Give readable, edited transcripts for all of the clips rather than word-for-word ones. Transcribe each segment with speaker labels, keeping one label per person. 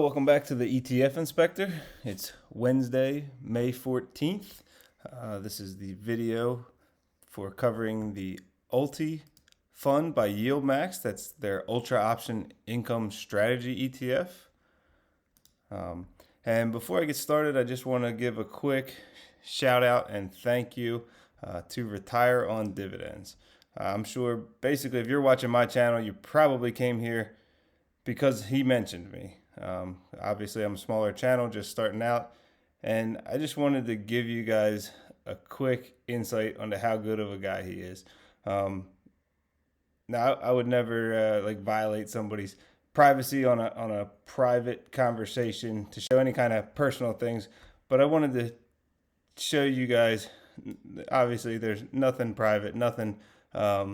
Speaker 1: Welcome back to the ETF Inspector. It's Wednesday, May 14th. This is the video for covering the ULTY fund by YieldMax. That's their Ultra Option Income Strategy ETF. And before I get started, I just want to give a quick shout out and thank you to Retire on Dividends. I'm sure basically if you're watching my channel, you probably came here because he mentioned me. Obviously, I'm a smaller channel, just starting out, and I just wanted to give you guys a quick insight onto how good of a guy he is. Now, I would never violate somebody's privacy on a private conversation to show any kind of personal things, but I wanted to show you guys. Obviously, there's nothing private, nothing that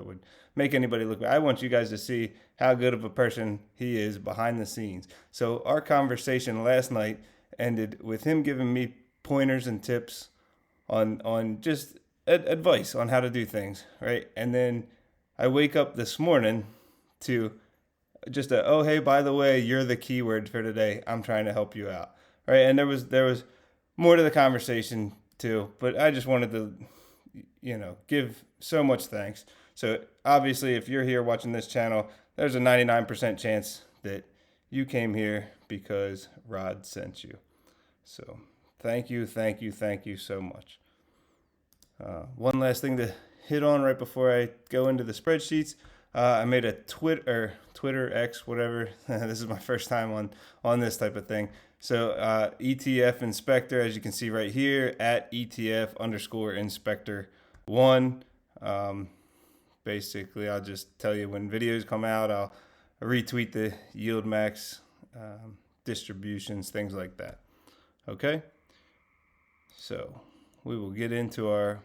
Speaker 1: would make anybody look bad. I want you guys to see how good of a person he is behind the scenes. So our conversation last night ended with him giving me pointers and tips on just advice on how to do things, right? And then I wake up this morning to just oh, hey, by the way, you're the keyword for today. I'm trying to help you out, right? And there was more to the conversation too, but I just wanted to give so much thanks. So obviously, if you're here watching this channel, there's a 99% chance that you came here because Rod sent you. So thank you so much. One last thing to hit on right before I go into the spreadsheets. I made a Twitter X, whatever. This is my first time on this type of thing. So ETF Inspector, as you can see right here, at ETF_Inspector1. Basically, I'll just tell you when videos come out. I'll retweet the YieldMax distributions, things like that. Okay? So we will get into our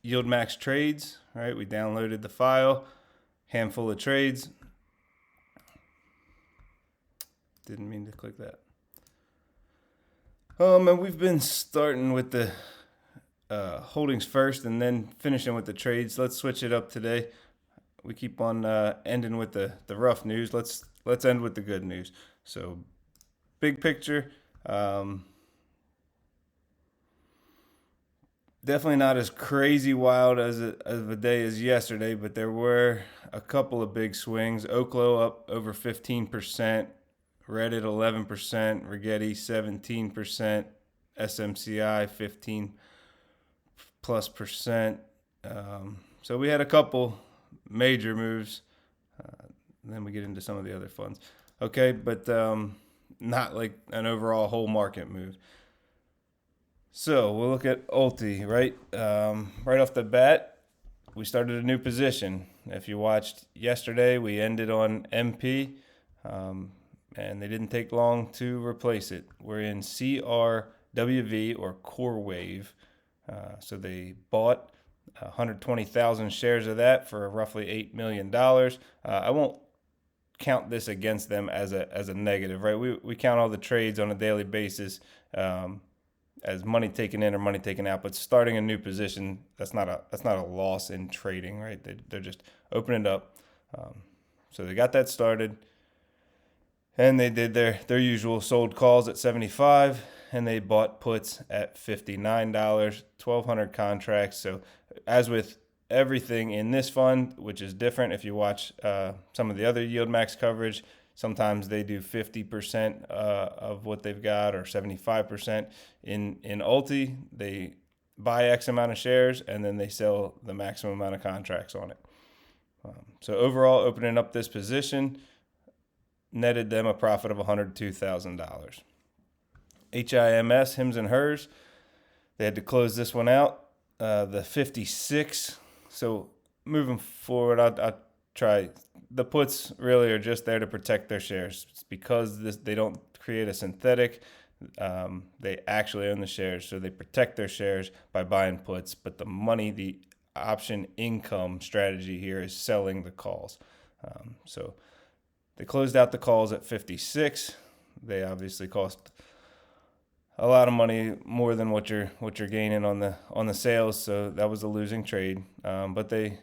Speaker 1: YieldMax trades. Right? We downloaded the file, handful of trades. Didn't mean to click that. And we've been starting with the holdings first and then finishing with the trades. Let's switch it up today. We keep on ending with the rough news. Let's end with the good news. So big picture, definitely not as crazy wild as a day as yesterday, but there were a couple of big swings. Oklo up over 15%, Reddit 11%, Rigetti 17%, SMCI 15+%. So we had a couple major moves. Then we get into some of the other funds. Okay, but not like an overall whole market move. So we'll look at ULTY, right? Right off the bat, we started a new position. If you watched yesterday, we ended on MP, and they didn't take long to replace it. We're in CRWV, or Core Wave. So they bought 120,000 shares of that for roughly $8 million. I won't count this against them as a negative, right? We count all the trades on a daily basis as money taken in or money taken out. But starting a new position, that's not a loss in trading, right? They're just opening it up. So they got that started, and they did their usual sold calls at 75. And they bought puts at $59, 1,200 contracts. So as with everything in this fund, which is different if you watch some of the other YieldMax coverage, sometimes they do 50% of what they've got or 75%. In ULTY, they buy X amount of shares and then they sell the maximum amount of contracts on it. So overall, opening up this position netted them a profit of $102,000. HIMS, Hims and Hers, they had to close this one out, the 56. So moving forward, I'll try. The puts really are just there to protect their shares. It's because they don't create a synthetic. They actually own the shares, so they protect their shares by buying puts. But the option income strategy here is selling the calls. So they closed out the calls at 56. They obviously cost a lot of money, more than what you're gaining on the sales. So that was a losing trade. But they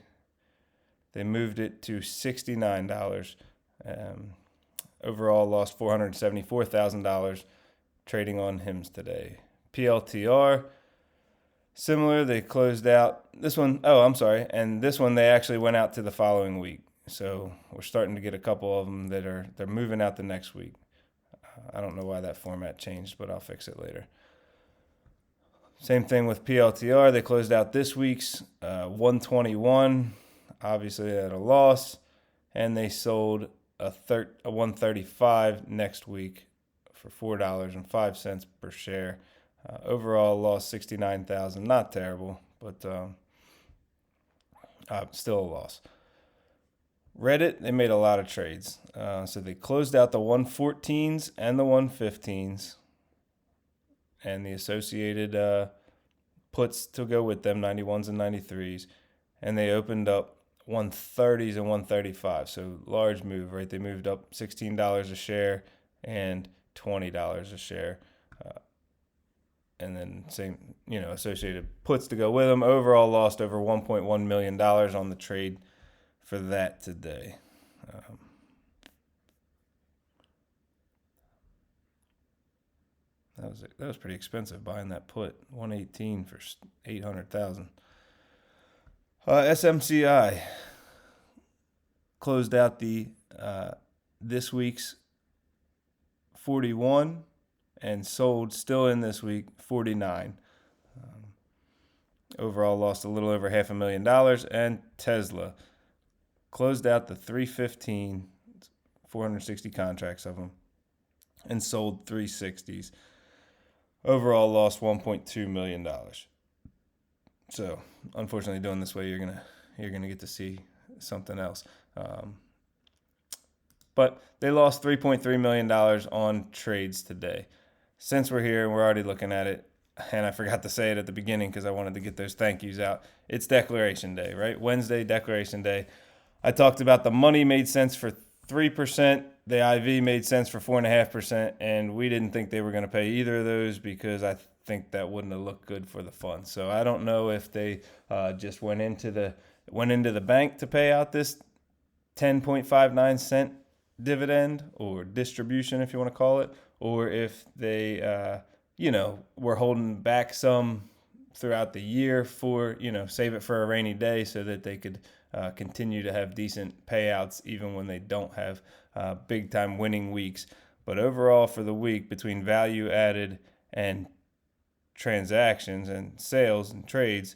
Speaker 1: moved it to $69. overall lost $474,000 trading on HIMS today. PLTR, similar, they closed out this one. Oh, I'm sorry. And this one, they actually went out to the following week. So we're starting to get a couple of them that they're moving out the next week. I don't know why that format changed, but I'll fix it later. Same thing with PLTR. They closed out this week's 121, obviously at a loss, and they sold a 135 next week for $4.05 per share. Overall lost 69,000. Not terrible, but still a loss. Reddit, they made a lot of trades. So they closed out the 114s and the 115s and the associated puts to go with them, 91s and 93s. And they opened up 130s and 135. So large move, right? They moved up $16 a share and $20 a share. And then same, associated puts to go with them. Overall lost over $1.1 million on the trade for that today. That was pretty expensive buying that put, 118 for 800,000. SMCI closed out the this week's 41 and sold still in this week 49. Overall lost a little over $500,000. And Tesla closed out the 315, 460 contracts of them, and sold 360s. Overall lost $1.2 million. So unfortunately, doing this way, you're gonna get to see something else. But they lost $3.3 million on trades today. Since we're here and we're already looking at it, and I forgot to say it at the beginning because I wanted to get those thank yous out. It's Declaration Day, right? Wednesday, Declaration Day. I talked about the money made sense for 3%. The IV made sense for 4.5%, and we didn't think they were going to pay either of those because I think that wouldn't have looked good for the fund. So I don't know if they just went into the bank to pay out this 10.59 cent dividend or distribution, if you want to call it, or if they were holding back some throughout the year for save it for a rainy day so that they could continue to have decent payouts even when they don't have big time winning weeks. But overall for the week, between value added and transactions and sales and trades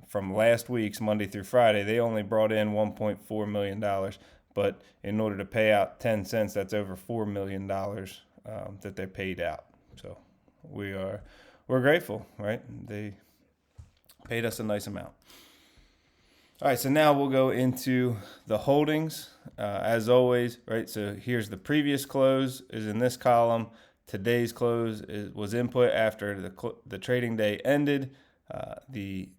Speaker 1: from last week's Monday through Friday, they only brought in $1.4 million. But in order to pay out 10 cents, that's over $4 million that they paid out. So we're grateful, right? They paid us a nice amount. All right, so now we'll go into the holdings. As always, right? So here's the previous close is in this column. Today's close was input after the trading day ended. The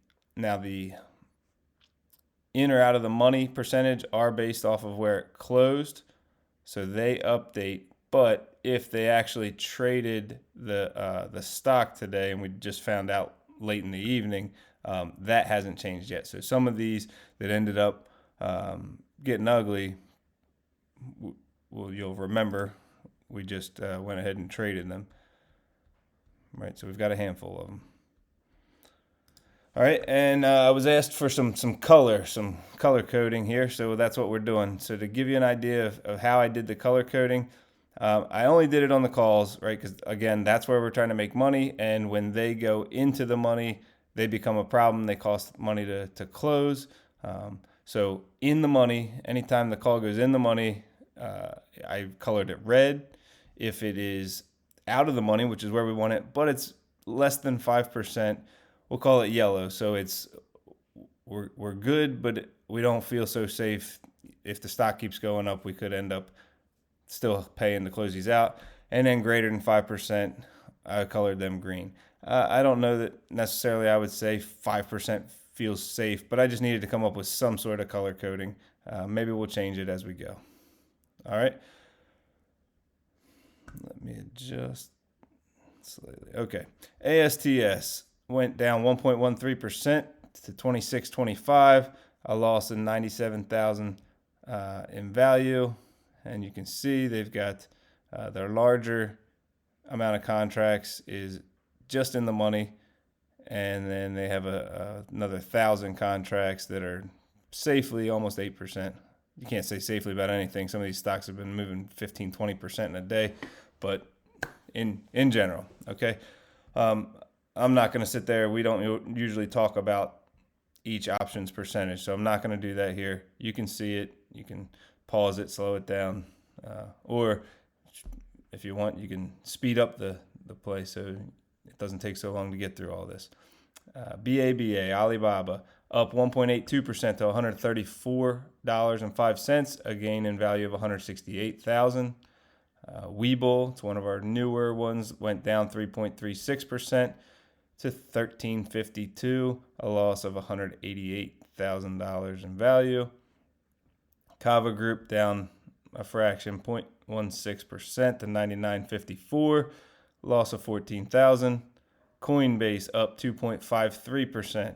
Speaker 1: in or out of the money percentage are based off of where it closed, so they update. But if they actually traded the stock today, and we just found out late in the evening, that hasn't changed yet. So some of these that ended up getting ugly, you'll remember we just went ahead and traded them. Right, so we've got a handful of them. All right, and I was asked for some color coding here, so that's what we're doing. So to give you an idea of how I did the color coding, I only did it on the calls, right? Because again, that's where we're trying to make money, and when they go into the money, they become a problem. They cost money to close. So in the money, anytime the call goes in the money, I colored it red. If it is out of the money, which is where we want it, but it's less than 5%, we'll call it yellow. So we're good, but we don't feel so safe. If the stock keeps going up, we could end up still paying to close these out. And then greater than 5%, I colored them green. I don't know that necessarily I would say 5% feels safe, but I just needed to come up with some sort of color coding. Maybe we'll change it as we go. All right. Let me adjust slightly. Okay. ASTS went down 1.13% to 26.25. A loss of 97,000 in value. and you can see they've got their larger amount of contracts is just in the money, and then they have another 1,000 contracts that are safely almost 8%. You can't say safely about anything. Some of these stocks have been moving 15, 20% in a day, but in general, okay. I'm not going to sit there. We don't usually talk about each option's percentage, so I'm not going to do that here. You can see it. You can pause it, slow it down, or if you want, you can speed up the play so it doesn't take so long to get through all this. BABA, Alibaba, up 1.82% to $134.05, a gain in value of $168,000. Webull, it's one of our newer ones, went down 3.36% to $13.52, a loss of $188,000 in value. Kava Group down a fraction, 0.16% to $99.54, loss of $14,000. Coinbase up 2.53%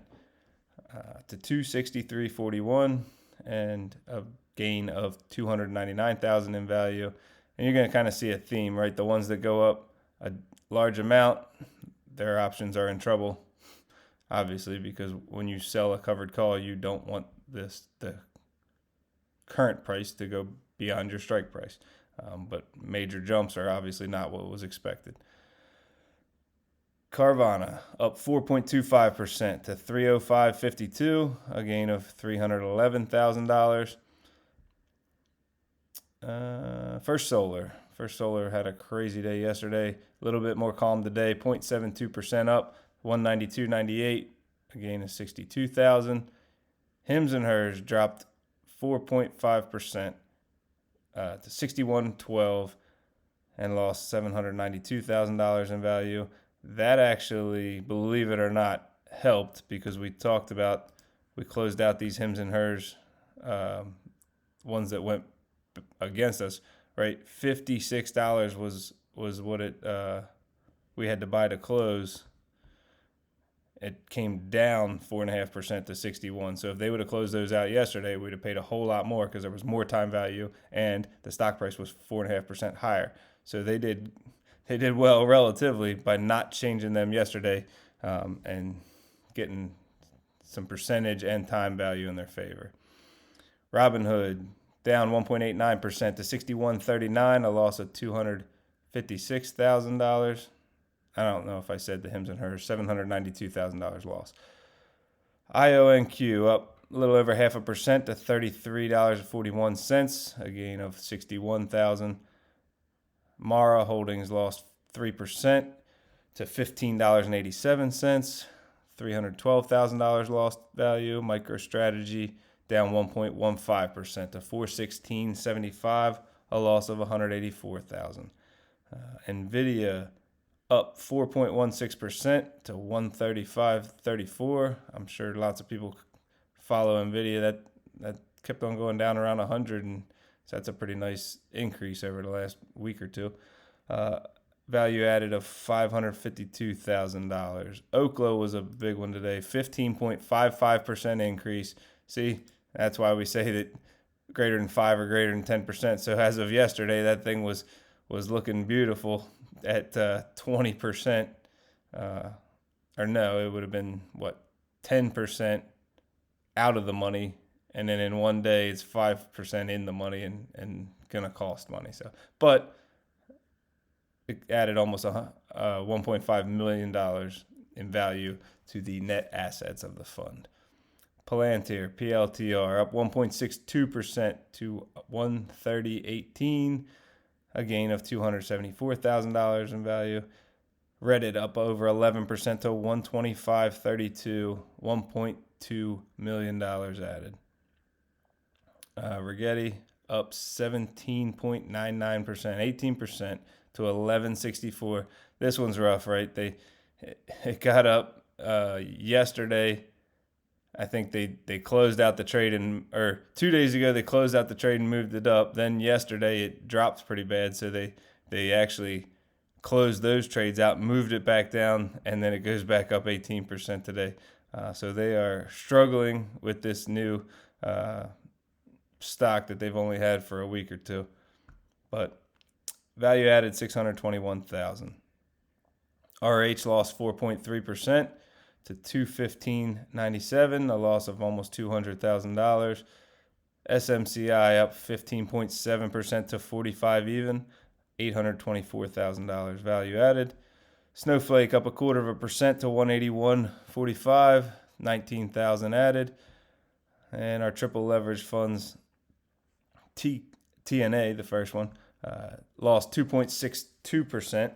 Speaker 1: to $263.41, and a gain of $299,000 in value. And you're going to kind of see a theme, right? The ones that go up a large amount, their options are in trouble, obviously, because when you sell a covered call, you don't want the current price to go beyond your strike price. But major jumps are obviously not what was expected. Carvana up 4.25% to $305.52, a gain of $311,000. First Solar had a crazy day yesterday. A little bit more calm today. 0.72% up, $192.98, a gain of $62,000. Hims and Hers dropped 4.5% to $61.12 and lost $792,000 in value. That actually, believe it or not, helped because we closed out these Hims and Hers, ones that went against us, right? $56 was what we had to buy to close. It came down 4.5% to 61. So if they would have closed those out yesterday, we'd have paid a whole lot more because there was more time value and the stock price was 4.5% higher. So they did well relatively by not changing them yesterday, and getting some percentage and time value in their favor. Robinhood down 1.89% to $61.39, a loss of $256,000. I don't know if I said the Hims and Hers, $792,000 loss. IONQ up a little over 0.5% to $33.41, a gain of $61,000. Mara Holdings lost 3% to $15.87, $312,000 lost value. MicroStrategy down 1.15% to $416.75, a loss of $184,000. Nvidia up 4.16% to $135.34. I'm sure lots of people follow Nvidia. That kept on going down around 100, and so that's a pretty nice increase over the last week or two. Value added of $552,000. Oklo was a big one today, 15.55% increase. See, that's why we say that greater than 5 or greater than 10%. So as of yesterday, that thing was looking beautiful at 20%. Or no, it would have been 10% out of the money, and then in one day it's 5% in the money and gonna cost money. So, but it added almost $1.5 million in value to the net assets of the fund. Palantir, PLTR, up 1.62% to $130.18, a gain of $274,000 in value. Reddit up over 11% to $125.32, $1.2 million added. Rigetti up 17.99%, 18% to $11.64. This one's rough, right? It got up yesterday. I think they closed out the trade, or 2 days ago they closed out the trade and moved it up. Then yesterday it dropped pretty bad, so they actually closed those trades out, moved it back down, and then it goes back up 18% today. So they are struggling with this new stock that they've only had for a week or two. but value added 621,000. RH lost 4.3% to 215.97, a loss of almost $200,000. SMCI up 15.7% to 45 even, $824,000 value added. Snowflake up 0.25% to 181.45, 19,000 added. And our triple leverage funds, TNA, the first one, lost 2.62%,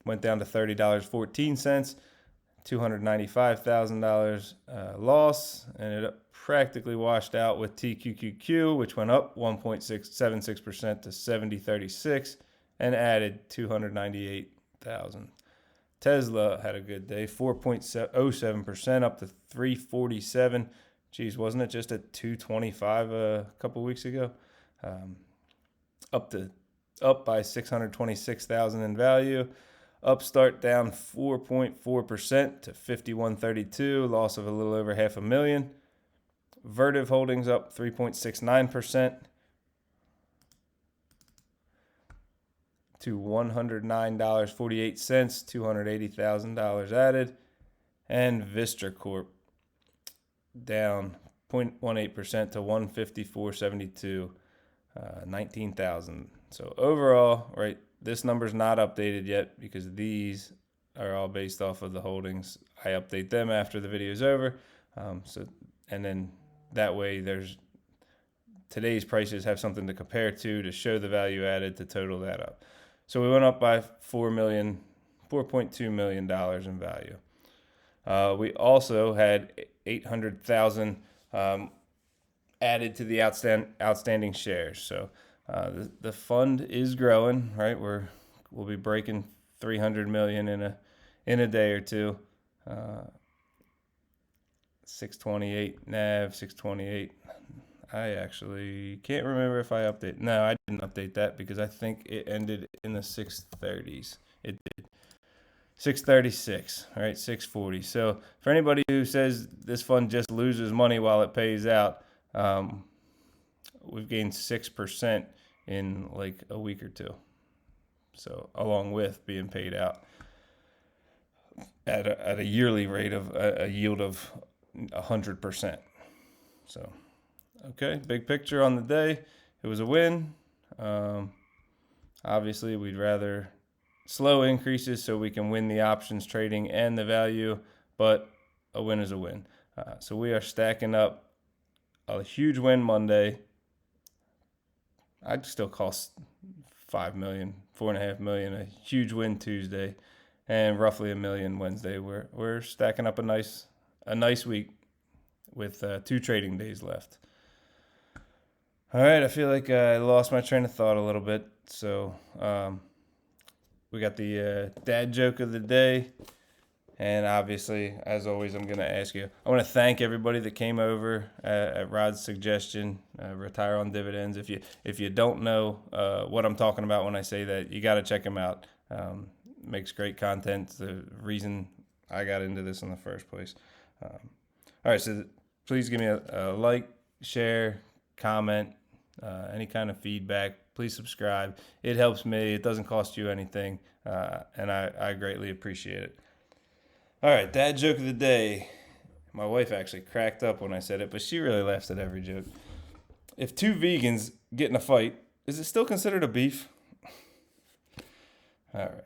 Speaker 1: went down to $30.14, $295,000 loss, and it practically washed out with TQQQ, which went up 1.76% to 70.36 and added 298,000. Tesla had a good day, 4.07% up to 347. Geez, wasn't it just at 225 a couple weeks ago? Up by 626,000 in value. Upstart down 4.4% to 51.32, loss of a little over $500,000. Vertiv Holdings up 3.69% to $109.48, $280,000 added. And Vistra Corp down 0.18% to 154.72, 19,000. So overall, right, this number's not updated yet because these are all based off of the holdings. I update them after the video is over. And then that way today's prices have something to compare to show the value added to total that up. So we went up by $4.2 million in value. We also had 800,000 added to the outstanding shares. So the fund is growing, right? We'll be breaking 300 million in a day or two. 628 NAV, 628. I actually can't remember if I updated. No, I didn't update that because I think it ended in the 630s. It did. 636, all right, 640. So for anybody who says this fund just loses money while it pays out, we've gained 6% in like a week or two. So along with being paid out at a yearly rate of a yield of 100%. So, okay, big picture on the day. It was a win. Obviously, we'd rather slow increases so we can win the options trading and the value, but a win is a win. So we are stacking up a huge win Monday. I'd still call 5 million, 4.5 million a huge win Tuesday, and roughly $1 million Wednesday. We're stacking up a nice week with 2 trading days left. All right, I feel like I lost my train of thought a little bit. So we got the dad joke of the day. And obviously, as always, I'm going to ask you, I want to thank everybody that came over at Rod's suggestion, Retire on Dividends. If you don't know what I'm talking about when I say that, you got to check him out. Makes great content. The reason I got into this in the first place. All right, so please give me a like, share, comment, any kind of feedback. Please subscribe. It helps me. It doesn't cost you anything, and I greatly appreciate it. All right, dad joke of the day. My wife actually cracked up when I said it, but she really laughs at every joke. If 2 vegans get in a fight, is it still considered a beef? All right.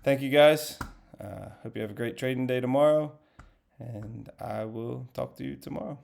Speaker 1: Thank you, guys. Hope you have a great trading day tomorrow, and I will talk to you tomorrow.